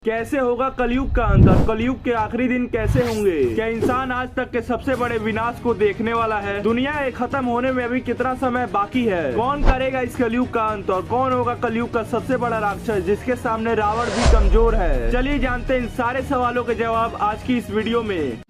कैसे होगा कलयुग का अंत? कलयुग के आखिरी दिन कैसे होंगे? क्या इंसान आज तक के सबसे बड़े विनाश को देखने वाला है? दुनिया खत्म होने में अभी कितना समय बाकी है? कौन करेगा इस कलयुग का अंत और कौन होगा कलयुग का सबसे बड़ा राक्षस जिसके सामने रावण भी कमजोर है? चलिए जानते हैं इन सारे सवालों के जवाब आज की इस वीडियो में।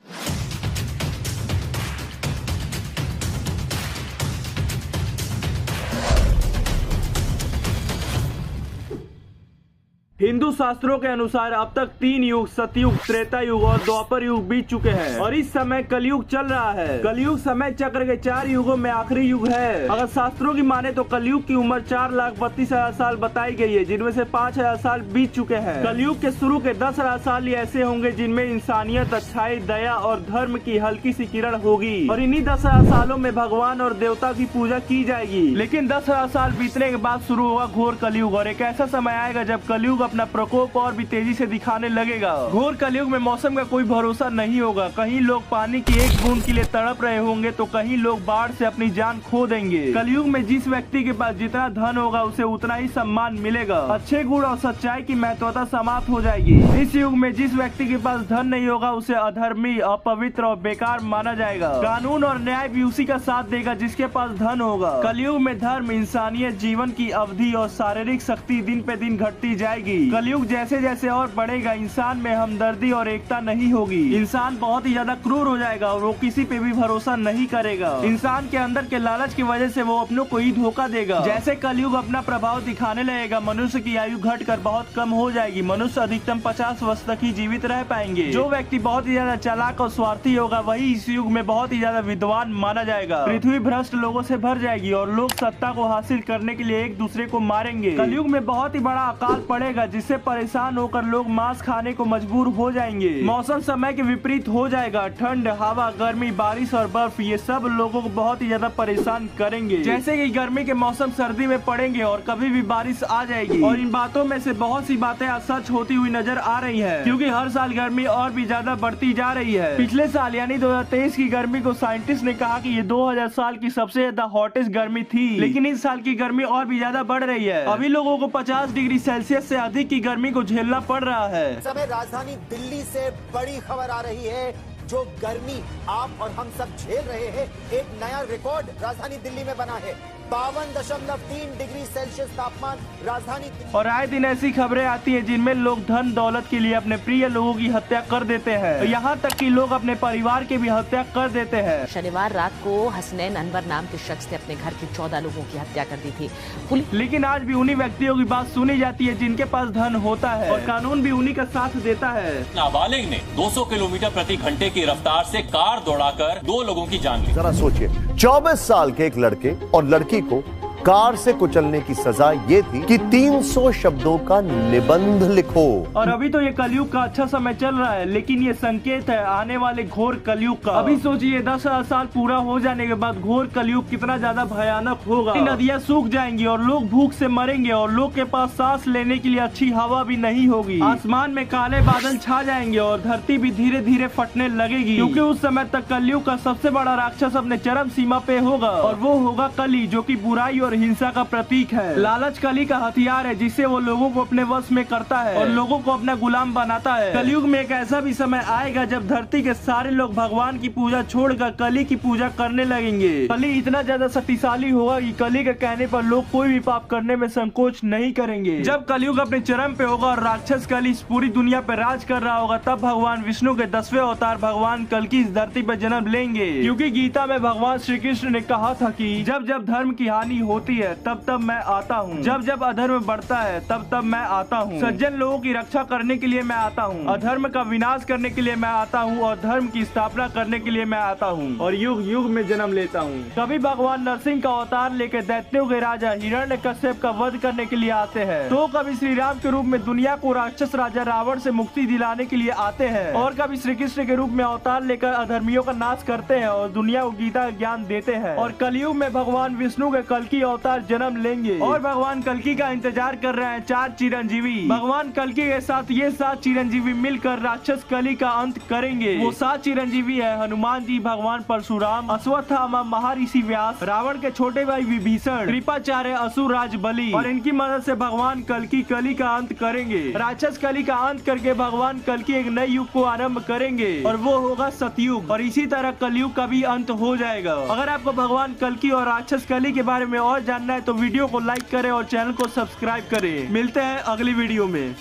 हिंदू शास्त्रों के अनुसार अब तक 3 युग सतयुग, त्रेता युग और द्वापर युग बीत चुके हैं और इस समय कलयुग चल रहा है। कलयुग समय चक्र के 4 युगों में आखिरी युग है। अगर शास्त्रों की माने तो कलयुग की उम्र 4,32,000 साल बताई गई है, जिनमें से 5,000 साल बीत चुके हैं। कलयुग के शुरू के 10,000 साल ऐसे होंगे जिनमें इंसानियत, अच्छाई, दया और धर्म की हल्की सी किरण होगी और इन्हीं 10,000 सालों में भगवान और देवता की पूजा की जाएगी। लेकिन 10,000 साल बीतने के बाद शुरू होगा घोर कलयुग और एक ऐसा समय आएगा जब कलयुग अपना प्रकोप और भी तेजी से दिखाने लगेगा। घोर कलयुग में मौसम का कोई भरोसा नहीं होगा। कहीं लोग पानी की एक बूंद के लिए तड़प रहे होंगे तो कहीं लोग बाढ़ से अपनी जान खो देंगे। कलयुग में जिस व्यक्ति के पास जितना धन होगा उसे उतना ही सम्मान मिलेगा। अच्छे गुण और सच्चाई की महत्वता समाप्त हो जाएगी। इस युग में जिस व्यक्ति के पास धन नहीं होगा उसे अधर्मी, अपवित्र और बेकार माना जाएगा। कानून और न्याय भी उसी का साथ देगा जिसके पास धन होगा। कलयुग में धर्म, इंसानियत, जीवन की अवधि और शारीरिक शक्ति दिन पे दिन घटती जाएगी। कलयुग जैसे जैसे और बढ़ेगा, इंसान में हमदर्दी और एकता नहीं होगी। इंसान बहुत ही ज्यादा क्रूर हो जाएगा और वो किसी पे भी भरोसा नहीं करेगा। इंसान के अंदर के लालच की वजह से वो अपनों को ही धोखा देगा। जैसे कलयुग अपना प्रभाव दिखाने लगेगा, मनुष्य की आयु घटकर बहुत कम हो जाएगी। मनुष्य अधिकतम 50 वर्ष तक ही जीवित रह पाएंगे। जो व्यक्ति बहुत ही ज्यादा चालाक और स्वार्थी होगा वही इस युग में बहुत ही ज्यादा विद्वान माना जाएगा। पृथ्वी भ्रष्ट लोगों से भर जाएगी और लोग सत्ता को हासिल करने के लिए एक दूसरे को मारेंगे। कलयुग में बहुत ही बड़ा अकाल पड़ेगा जिससे परेशान होकर लोग मांस खाने को मजबूर हो जाएंगे। मौसम समय के विपरीत हो जाएगा। ठंड, हवा, गर्मी, बारिश और बर्फ ये सब लोगों को बहुत ही ज्यादा परेशान करेंगे। जैसे कि गर्मी के मौसम सर्दी में पड़ेंगे और कभी भी बारिश आ जाएगी। और इन बातों में से बहुत सी बातें आज सच होती हुई नजर आ रही है, क्योंकि हर साल गर्मी और भी ज्यादा बढ़ती जा रही है। पिछले साल यानी 2023 की गर्मी को साइंटिस्ट ने कहा कि ये 2000 साल की सबसे ज्यादा हॉटेस्ट गर्मी थी, लेकिन इस साल की गर्मी और भी ज्यादा बढ़ रही है। अभी लोगों को 50 डिग्री सेल्सियस से अधिक की गर्मी को झेलना पड़ रहा है। समय राजधानी दिल्ली से बड़ी खबर आ रही है। जो गर्मी आप और हम सब झेल रहे हैं, एक नया रिकॉर्ड राजधानी दिल्ली में बना है। 52.3 डिग्री सेल्सियस तापमान राजधानी। और आए दिन ऐसी खबरें आती हैं जिनमें लोग धन दौलत के लिए अपने प्रिय लोगों की हत्या कर देते हैं। यहाँ तक कि लोग अपने परिवार की भी हत्या कर देते हैं। शनिवार रात को हसनैन अनवर नाम के शख्स ने अपने घर के 14 लोगों की हत्या कर दी थी। लेकिन आज भी उन्हीं व्यक्तियों की बात सुनी जाती है जिनके पास धन होता है और कानून भी उन्हीं का साथ देता है। नाबालिग ने 200 किलोमीटर प्रति घंटे की रफ्तार से कार दौड़ाकर 2 लोगों की जान ली। जरा सोचिए, 24 साल के एक लड़के और लड़की को कार से कुचलने की सजा ये थी कि 300 शब्दों का निबंध लिखो। और अभी तो ये कलयुग का अच्छा समय चल रहा है, लेकिन ये संकेत है आने वाले घोर कलयुग का। अभी सोचिए 10,000 साल पूरा हो जाने के बाद घोर कलयुग कितना ज्यादा भयानक होगा। नदियाँ सूख जाएंगी और लोग भूख से मरेंगे और लोग के पास सांस लेने के लिए अच्छी हवा भी नहीं होगी। आसमान में काले बादल छा जाएंगे और धरती भी धीरे धीरे फटने लगेगी, क्योंकि उस समय तक कलयुग का सबसे बड़ा राक्षस अपने चरम सीमा पे होगा और वो होगा कली, जो कि बुराई और हिंसा का प्रतीक है। लालच कली का हथियार है जिससे वो लोगों को अपने वश में करता है और लोगों को अपना गुलाम बनाता है। कलयुग में एक ऐसा भी समय आएगा जब धरती के सारे लोग भगवान की पूजा छोड़कर कली की पूजा करने लगेंगे। कली इतना ज्यादा शक्तिशाली होगा कि कली के कहने पर लोग कोई भी पाप करने में संकोच नहीं करेंगे। जब कलयुग अपने चरम पे होगा और राक्षस कली पूरी दुनिया पे राज कर रहा होगा, तब भगवान विष्णु के 10वें अवतार भगवान कल्कि इस धरती पर जन्म लेंगे। क्योंकि गीता में भगवान श्री कृष्ण ने कहा था कि जब जब धर्म की हानि होती है तब तब मैं आता हूँ, जब जब अधर्म बढ़ता है तब तब मैं आता हूँ। सज्जन लोगों की रक्षा करने के लिए मैं आता हूँ, अधर्म का विनाश करने के लिए मैं आता हूँ और धर्म की स्थापना करने के लिए मैं आता हूँ और युग युग में जन्म लेता हूँ। कभी भगवान नरसिंह का अवतार लेकर दैत्यों के राजा हिरण्यकश्यप का वध करने के लिए आते हैं, तो कभी श्री राम के रूप में दुनिया को राक्षस राजा रावण से मुक्ति दिलाने के लिए आते हैं और कभी श्री कृष्ण के रूप में अवतार लेकर अधर्मियों का नाश करते हैं और दुनिया को गीता ज्ञान देते हैं। और कलयुग में भगवान विष्णु के कल्कि अवतार जन्म लेंगे और भगवान कल्कि का इंतजार कर रहे हैं 4 चिरंजीवी। भगवान कल्कि के साथ ये 7 चिरंजीवी मिलकर राक्षस कली का अंत करेंगे। वो 7 चिरंजीवी है हनुमान जी, भगवान परशुराम, अश्वत्थामा, महर्षि व्यास, रावण के छोटे भाई विभीषण, कृपाचार्य, असुर राज बलि, और इनकी मदद से भगवान कल्कि कली का अंत करेंगे। राक्षस कली का अंत करके भगवान कल्कि एक नए युग को आरंभ करेंगे और वो होगा सतयुग, और इसी तरह कलयुग का भी अंत हो जाएगा। अगर आपको भगवान कल्कि और राक्षस कली के बारे में और जानना है तो वीडियो को लाइक करें और चैनल को सब्सक्राइब करें। मिलते हैं अगली वीडियो में।